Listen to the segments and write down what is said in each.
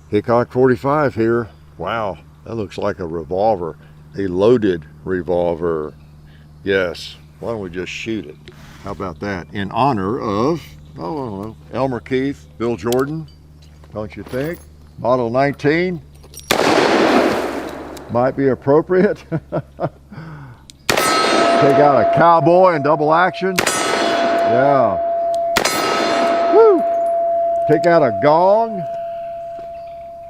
Hickok 45 here. Wow, that looks like a revolver, a loaded revolver. Yes, why don't we just shoot it? How about that? In honor of, oh, I don't know, Elmer Keith, Bill Jordan, don't you think? Model 19 might be appropriate. Take out a cowboy in double action. Yeah. Woo! Take out a gong.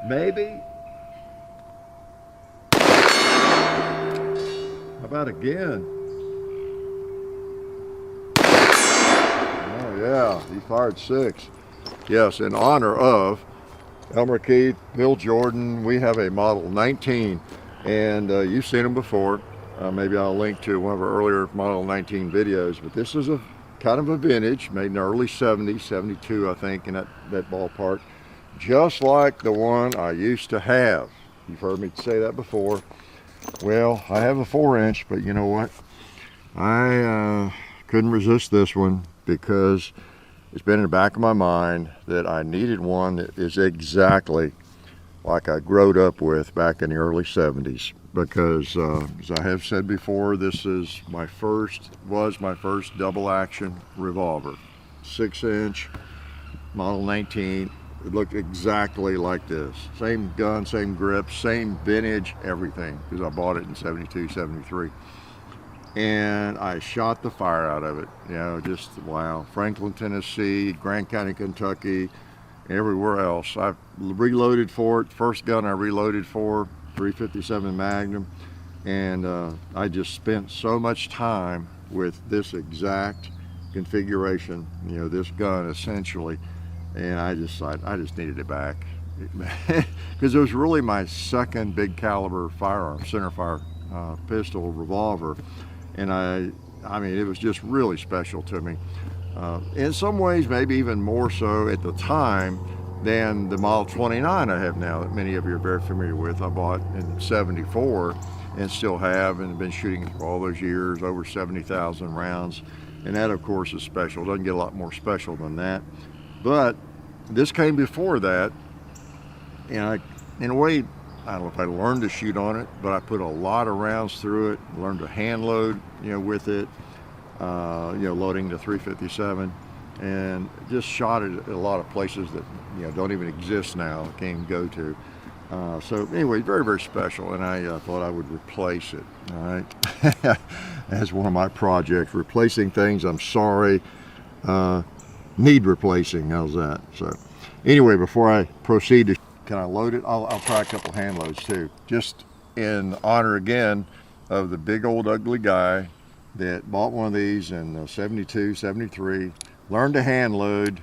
Maybe. How about again? Oh yeah, he fired 6. Yes, in honor of Elmer Keith, Bill Jordan. We have a Model 19, and you've seen them before. Maybe I'll link to one of our earlier Model 19 videos, but this is a kind of a vintage, made in the early 70s, 72 I think, in that ballpark. Just like the one I used to have. You've heard me say that before. Well, I have a 4-inch, but you know what? I couldn't resist this one because it's been in the back of my mind that I needed one that is exactly like I growed up with back in the early 70s. Because as I have said before, this is was my first double action revolver. 6-inch, Model 19. It looked exactly like this. Same gun, same grip, same vintage, everything. Because I bought it in 72, 73. And I shot the fire out of it. You know, just wow. Franklin, Tennessee, Grant County, Kentucky, everywhere else. I reloaded for it. First gun I reloaded for, 357 Magnum, and I just spent so much time with this exact configuration, you know, this gun essentially, and I just needed it back because it was really my second big caliber firearm, centerfire pistol revolver, and I mean it was just really special to me. In some ways, maybe even more so at the time than the Model 29 I have now that many of you are very familiar with. I bought in 74 and still have, and been shooting for all those years, over 70,000 rounds. And that of course is special. Doesn't get a lot more special than that. But this came before that, and in a way, I don't know if I learned to shoot on it, but I put a lot of rounds through it, learned to hand load, you know, with it, you know, loading the 357. And just shot it at a lot of places that, you know, don't even exist now, can't even go to. So anyway, very, very special, and I thought I would replace it, all right? As one of my projects, replacing things I'm sorry need replacing. How's that? So anyway, before I proceed to, can I load it? I'll try a couple hand loads too, just in honor again of the big old ugly guy that bought one of these in 72, 73, learned to hand load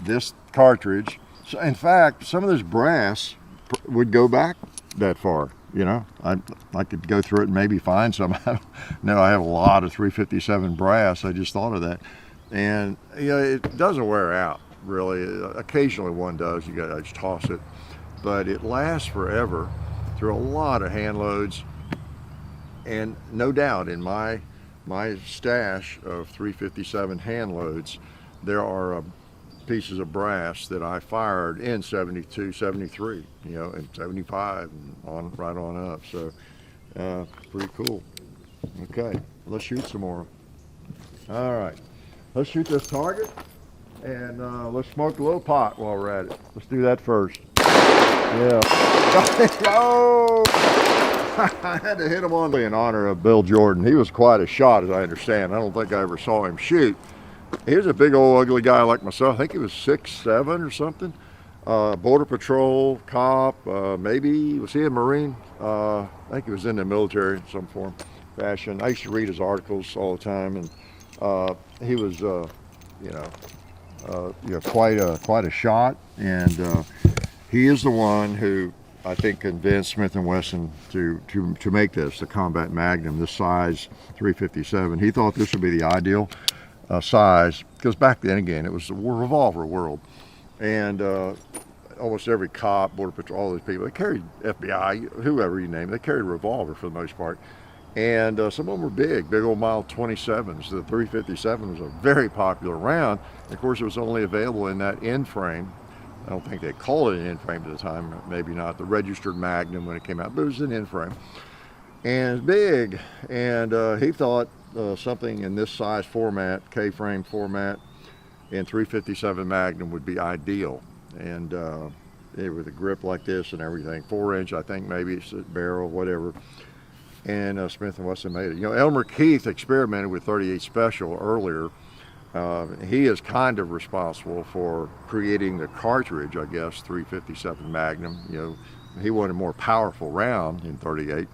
this cartridge. So in fact, some of this brass would go back that far, you know. I could go through it and maybe find some. No, I have a lot of 357 brass. I just thought of that. And you know, it doesn't wear out really. Occasionally one does, you gotta just toss it. But it lasts forever through a lot of hand loads. And no doubt in my stash of 357 hand loads, there are pieces of brass that I fired in 72, 73, you know, and 75 and right on up. So pretty cool. Okay, let's shoot some more. All right, let's shoot this target, and let's smoke a little pot while we're at it. Let's do that first. Yeah. Oh! I had to hit him on in honor of Bill Jordan. He was quite a shot, as I understand. I don't think I ever saw him shoot. He was a big old ugly guy like myself. I think he was 6'7" or something. Border Patrol, cop, maybe, was he a Marine? I think he was in the military in some form, fashion. I used to read his articles all the time, and he was, you know, quite a shot. And he is the one who I think convinced Smith & Wesson to make this, the Combat Magnum, this size 357. He thought this would be the ideal size, because back then, again, it was the revolver world. And almost every cop, Border Patrol, all those people, they carried, FBI, whoever you name, they carried a revolver for the most part. And some of them were big old Model 27s. The 357 was a very popular round. Of course, it was only available in that end frame I don't think they called it an in-frame at the time, maybe not the registered Magnum when it came out, but it was an in-frame. And it's big, and he thought something in this size format, K-frame format, and 357 Magnum would be ideal. And with a grip like this and everything, 4-inch, I think maybe it's a barrel, whatever. And Smith & Wesson made it. You know, Elmer Keith experimented with 38 Special earlier. He is kind of responsible for creating the cartridge, I guess, 357 Magnum. You know, he wanted a more powerful round in 38.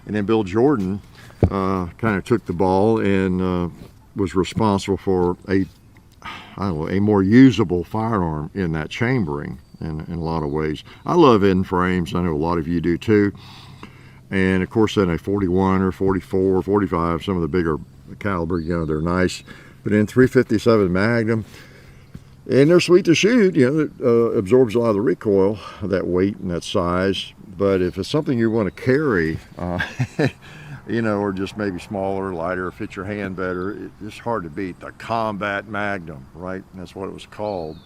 And then Bill Jordan kind of took the ball and was responsible for a more usable firearm in that chambering in a lot of ways. I love end frames. I know a lot of you do too. And of course, then a 41 or 44 or 45, some of the bigger caliber, you know, they're nice. But in 357 Magnum, and they're sweet to shoot, you know, it absorbs a lot of the recoil, that weight and that size. But if it's something you want to carry, you know, or just maybe smaller, lighter, fit your hand better, it's hard to beat. The Combat Magnum, right? That's what it was called.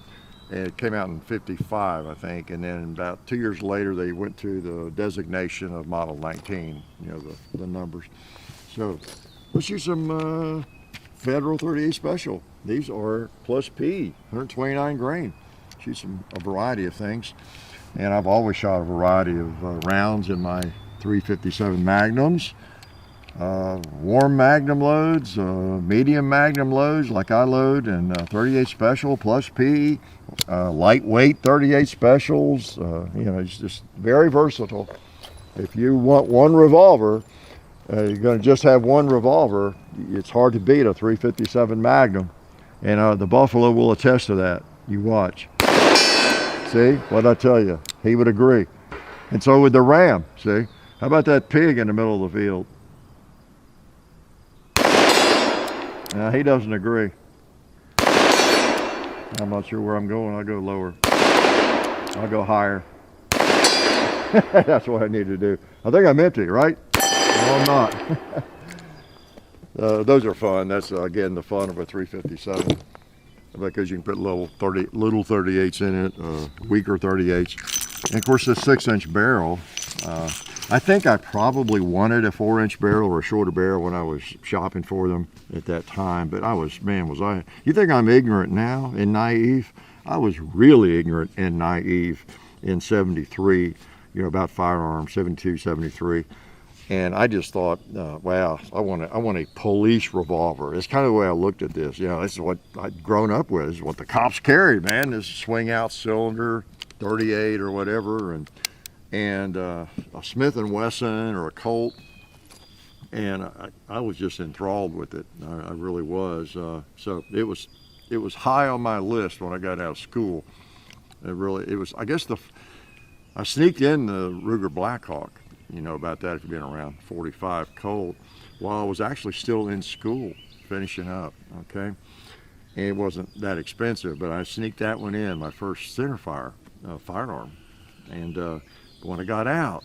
And it came out in 55, I think. And then about 2 years later, they went to the designation of Model 19, you know, the numbers. So let's use some Federal 38 Special. These are plus P, 129 grain. Shoot a variety of things. And I've always shot a variety of rounds in my 357 Magnums. Warm Magnum loads, medium Magnum loads like I load, and 38 Special plus P, lightweight 38 Specials. You know, it's just very versatile. If you want one revolver, you're going to just have one revolver. It's hard to beat a 357 Magnum, and the Buffalo will attest to that. You watch. See, what'd I tell you? He would agree. And so with the Ram, see? How about that pig in the middle of the field? Now, he doesn't agree. I'm not sure where I'm going. I'll go lower. I'll go higher. That's what I need to do. I think I'm empty, right? No, I'm not. Those are fun. That's, again, the fun of a 357. Because you can put little 38s in it, weaker 38s. And of course, this 6-inch barrel, I think I probably wanted a 4-inch barrel or a shorter barrel when I was shopping for them at that time. But you think I'm ignorant now and naive? I was really ignorant and naive in 73, you know, about firearms, 72, 73. And I just thought, wow, I want a police revolver. It's kind of the way I looked at this. You know, this is what I'd grown up with. This is what the cops carried, man. This swing out cylinder, 38 or whatever, and a Smith & Wesson or a Colt. And I was just enthralled with it. I really was. So it was high on my list when I got out of school. It was. I guess I sneaked in the Ruger Blackhawk. You know about that if you've been around, 45 Colt, while I was actually still in school, finishing up, okay? And it wasn't that expensive, but I sneaked that one in, my first centerfire firearm. And when I got out,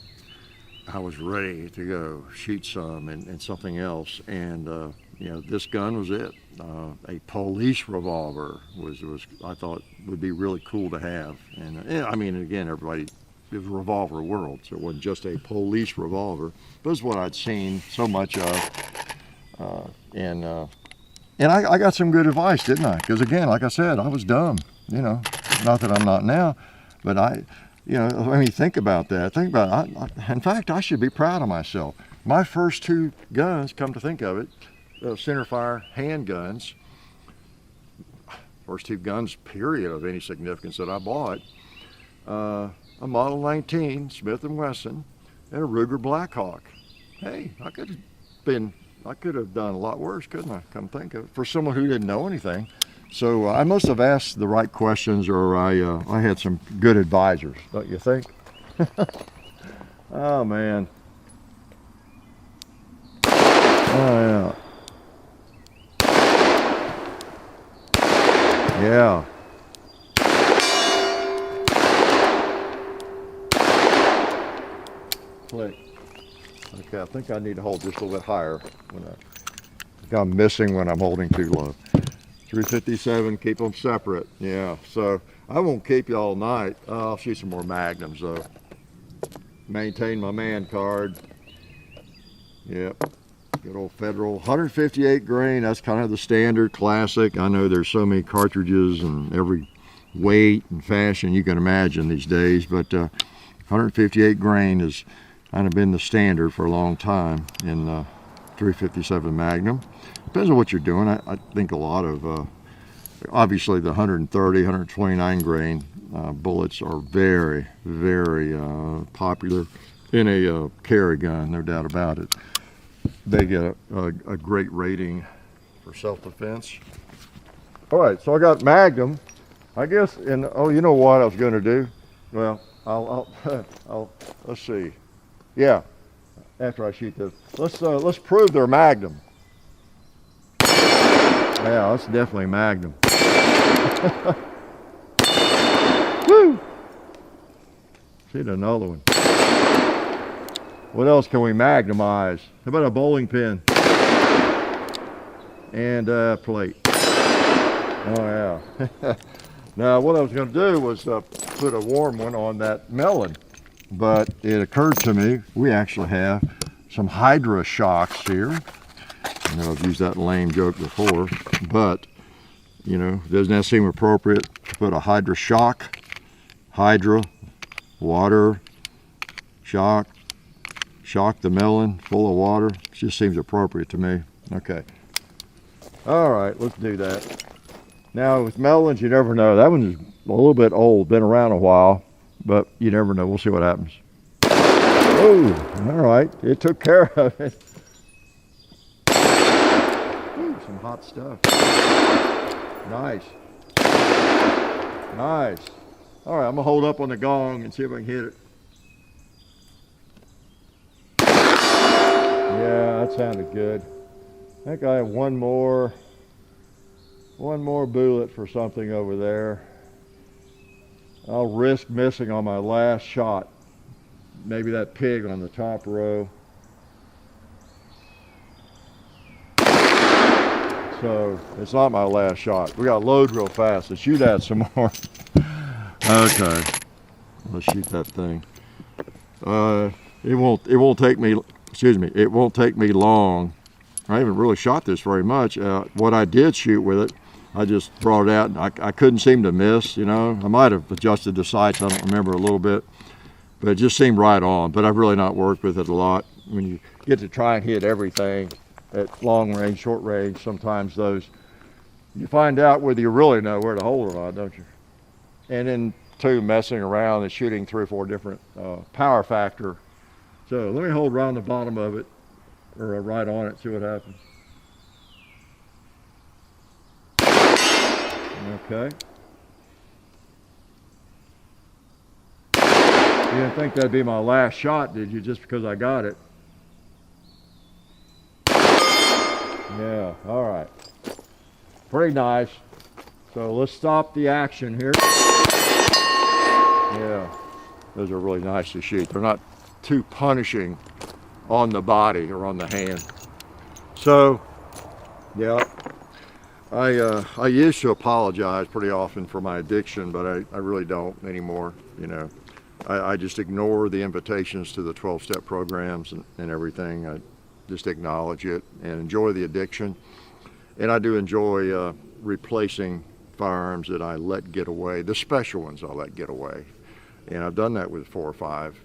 I was ready to go shoot some and something else. And, you know, this gun was it. A police revolver was I thought would be really cool to have. And I mean, again, everybody, it was a revolver world, so it wasn't just a police revolver. But it's what I'd seen so much of, and I got some good advice, didn't I? Because again, like I said, I was dumb. You know, not that I'm not now, but you know, I mean, think about that. Think about it. In fact, I should be proud of myself. My first two guns, come to think of it, centerfire handguns. First two guns, period, of any significance that I bought. A Model 19 Smith & Wesson and a Ruger Blackhawk. Hey, I could have done a lot worse, couldn't I? Come think of it, for someone who didn't know anything. So I must have asked the right questions, or I had some good advisors, don't you think? Oh man. Oh yeah. Yeah. Click. Okay, I think I need to hold just a little bit higher. I think I'm missing when I'm holding too low. 357, keep them separate. Yeah, so I won't keep you all night. I'll shoot some more Magnums though. Maintain my man card. Yep, good old Federal 158 grain. That's kind of the standard classic. I know there's so many cartridges and every weight and fashion you can imagine these days, but 158 grain has kind of been the standard for a long time in 357 Magnum. Depends on what you're doing. I think a lot of, obviously the 130, 129 grain bullets are very, very popular in a carry gun, no doubt about it. They get a great rating for self-defense. All right, so I got Magnum. I guess, and oh, you know what I was going to do? Well, let's see. Yeah, after I shoot this, let's prove they're Magnum. Yeah, that's definitely Magnum. Woo! See another one. What else can we magnemize? How about a bowling pin? And a plate. Oh yeah. Now what I was going to do was put a warm one on that melon. But it occurred to me, we actually have some Hydra shocks here. I know I've used that lame joke before, but, you know, doesn't that seem appropriate to put a Hydra shock? Hydra, water, shock the melon full of water. It just seems appropriate to me. Okay. All right, let's do that. Now, with melons, you never know. That one's a little bit old, been around a while, but you never know. We'll see what happens. Oh, all right. It took care of it. Ooh, some hot stuff. Nice. Nice. All right, I'm going to hold up on the gong and see if I can hit it. Yeah, that sounded good. I think I have one more bullet for something over there. I'll risk missing on my last shot. Maybe that pig on the top row. So it's not my last shot. We got to load real fast. Let's shoot at some more. Okay, let's shoot that thing. It won't take me. Excuse me. It won't take me long. I haven't really shot this very much. What I did shoot with it, I just brought it out and I couldn't seem to miss, you know. I might have adjusted the sights, I don't remember, a little bit, but it just seemed right on. But I've really not worked with it a lot. When you get to try and hit everything at long range, short range, sometimes you find out whether you really know where to hold or not, don't you? And then too, messing around and shooting 3 or 4 different power factor. So let me hold around the bottom of it, or right on it, see what happens. Okay. You didn't think that'd be my last shot, did you, just because I got it? Yeah, all right. Pretty nice. So let's stop the action here. Yeah, those are really nice to shoot. They're not too punishing on the body or on the hand. So, yeah, I used to apologize pretty often for my addiction, but I really don't anymore. You know, I just ignore the invitations to the 12-step programs and everything. I just acknowledge it and enjoy the addiction. And I do enjoy replacing firearms that I let get away, the special ones I let get away. And I've done that with 4 or 5,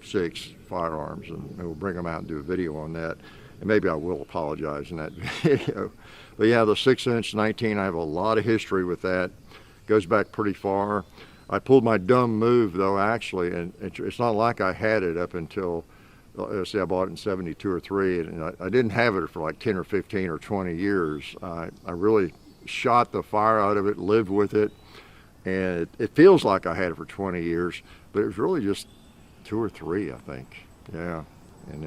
6 firearms, and we'll bring them out and do a video on that. And maybe I will apologize in that video. But yeah, the 6-inch 19, I have a lot of history with that. Goes back pretty far. I pulled my dumb move though, actually, and it's not like I had it up until, let's say I bought it in 72 or 3, and I didn't have it for like 10 or 15 or 20 years. I really shot the fire out of it, lived with it, and it feels like I had it for 20 years, but it was really just 2 or 3, I think. Yeah, and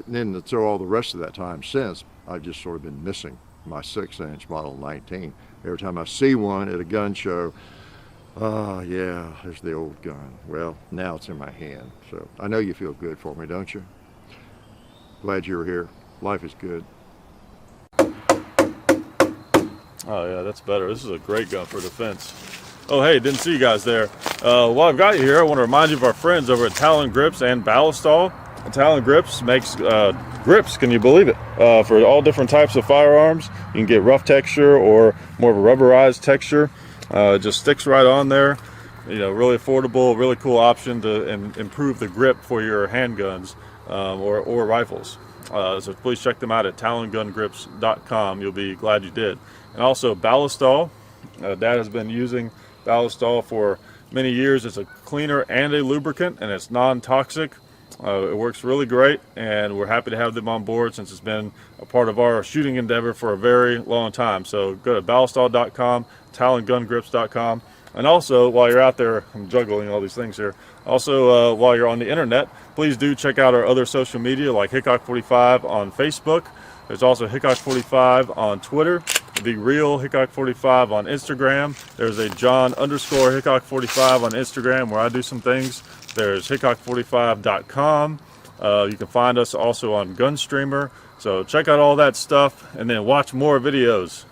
then so all the rest of that time since, I've just sort of been missing my 6-inch Model 19. Every time I see one at a gun show, oh yeah, there's the old gun. Well, now it's in my hand, so I know you feel good for me, don't you? Glad you're here. Life is good. Oh yeah, that's better. This is a great gun for defense. Oh hey, didn't see you guys there. While I've got you here, I want to remind you of our friends over at Talon Grips and Ballistol. Talon Grips makes grips, can you believe it, for all different types of firearms. You can get rough texture or more of a rubberized texture. It just sticks right on there. You know, really affordable, really cool option to improve the grip for your handguns or rifles. So please check them out at talongungrips.com. You'll be glad you did. And also Ballistol. Dad has been using Ballistol for many years. It's a cleaner and a lubricant, and it's non-toxic. It works really great, and we're happy to have them on board since it's been a part of our shooting endeavor for a very long time. So go to ballistol.com, talongungrips.com. And also, while you're out there, I'm juggling all these things here. Also, while you're on the internet, please do check out our other social media like Hickok45 on Facebook. There's also Hickok45 on Twitter. The real Hickok45 on Instagram. There's a John_Hickok45 on Instagram where I do some things. There's Hickok45.com. You can find us also on Gunstreamer. So check out all that stuff and then watch more videos.